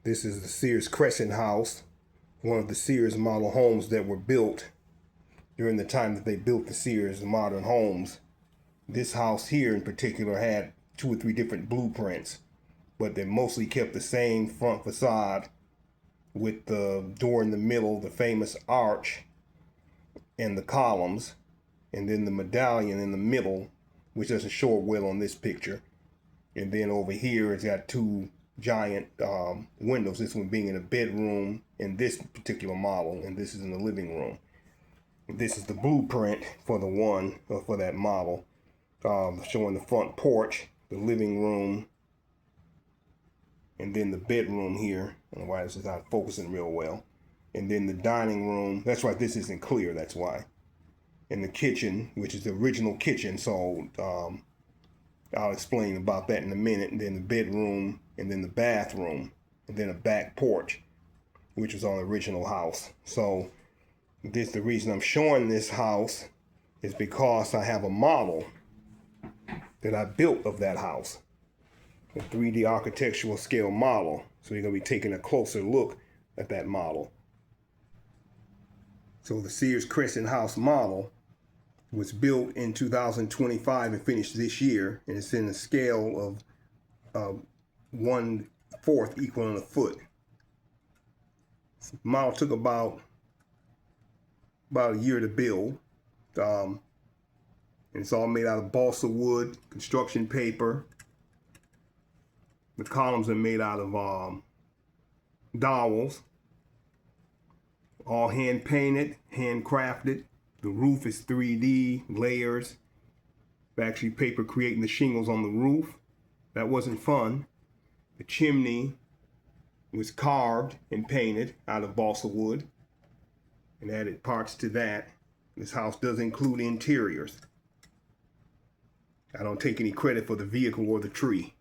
This is the Sears Crescent house, one of the Sears model homes that were built during the time that they built the Sears modern homes. This house here in particular had 2 or 3 different blueprints, but they mostly kept the same front facade with the door in the middle, the famous arch, and the columns, and then the medallion in the middle, which doesn't show it well on this picture. And then over here it's got 2 giant windows, this one being in a bedroom in this particular model, and this is in the living room. This is the blueprint for the one, for that model, showing the front porch, the living room, and then the bedroom here. I don't know why this is not focusing real well. And then the dining room. That's why this isn't clear, that's why. And the kitchen, which is the original kitchen, so I'll explain about that in a minute. And then the bedroom, and then the bathroom, and then a back porch, which was on the original house. So the reason I'm showing this house is because I have a model that I built of that house, a 3D architectural scale model. So you're going to be taking a closer look at that model. So the Sears Crescent house model was built in 2025 and finished this year, and it's in a scale of 1/4 equaling a foot. The model took about a year to build. And it's all made out of balsa wood, construction paper. The columns are made out of dowels, all hand painted, handcrafted. The roof is 3D layers. Actually paper creating the shingles on the roof. That wasn't fun. The chimney was carved and painted out of balsa wood and added parts to that. This house does include interiors. I don't take any credit for the vehicle or the tree.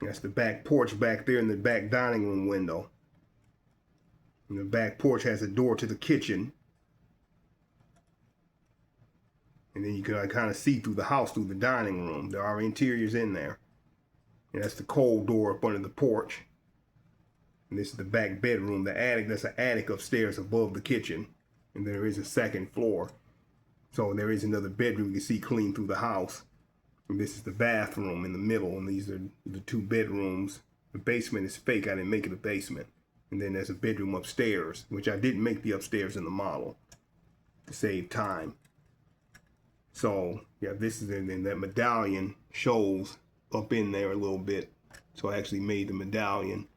That's the back porch back there and the back dining room window. And the back porch has a door to the kitchen. And then you can kind of see through the house through the dining room. There are interiors in there. And that's the cold door up under the porch. And this is the back bedroom, the attic. That's an attic upstairs above the kitchen. And there is a second floor. So there is another bedroom you can see clean through the house. And this is the bathroom in the middle. And these are the 2 bedrooms. The basement is fake. I didn't make it a basement. And then there's a bedroom upstairs, which I didn't make the upstairs in the model to save time. So yeah, this is, and then that medallion shows up in there a little bit. So I actually made the medallion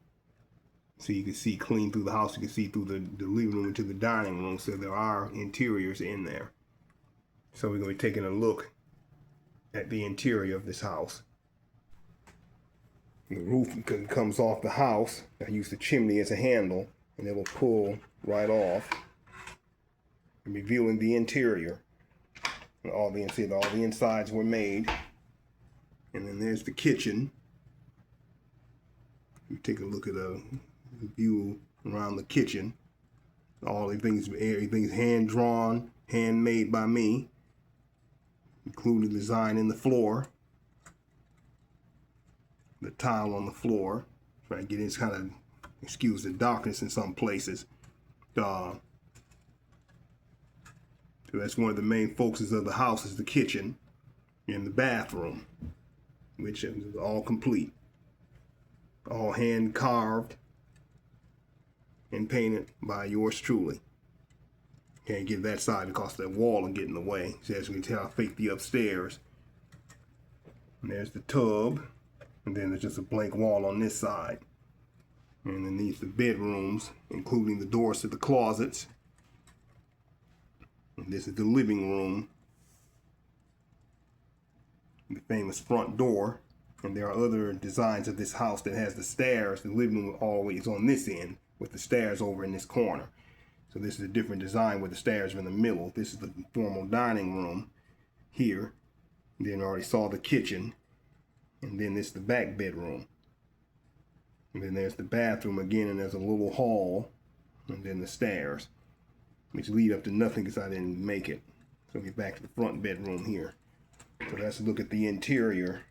so you can see clean through the house. You can see through the living room into the dining room. So there are interiors in there. So we're going to be taking a look at the interior of this house. The roof comes off the house. I use the chimney as a handle, and it will pull right off, revealing the interior. And all the insides were made. And then there's the kitchen. You take a look at a view around the kitchen. Everything's hand drawn, handmade by me, including the design in the floor, the tile on the floor. Try to get in, kind of excuse the darkness in some places. So that's one of the main focuses of the house, is the kitchen and the bathroom, which is all complete, all hand carved and painted by yours truly. Can't get that side because that wall will get in the way. So as you can tell, I faked the upstairs. And there's the tub, and then there's just a blank wall on this side. And then these are the bedrooms, including the doors to the closets. And this is the living room, the famous front door. And there are other designs of this house that has the stairs. The living room always on this end with the stairs over in this corner. So this is a different design where the stairs are in the middle. This is the formal dining room here. And then I already saw the kitchen. And then this is the back bedroom. And then there's the bathroom again, and there's a little hall. And then the stairs, which lead up to nothing because I didn't make it. So we're back to the front bedroom here. So let's look at the interior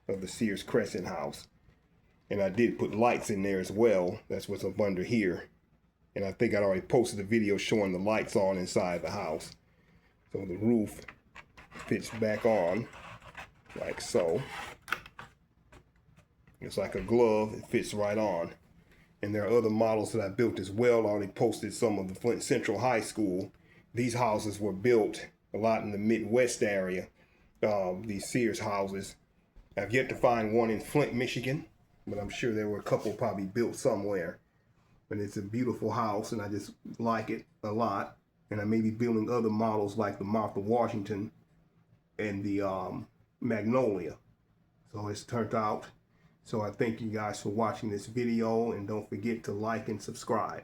of the Sears Crescent house. And I did put lights in there as well. That's what's up under here. And I think I'd already posted a video showing the lights on inside the house. So the roof fits back on like so. It's like a glove, it fits right on. And there are other models that I built as well. I already posted some of the Flint Central High School. These houses were built a lot in the Midwest area, these Sears houses. I've yet to find one in Flint, Michigan, but I'm sure there were a couple probably built somewhere. But it's a beautiful house, and I just like it a lot. And I may be building other models like the Martha Washington and the Magnolia. So it's turned out. So I thank you guys for watching this video, and don't forget to like and subscribe.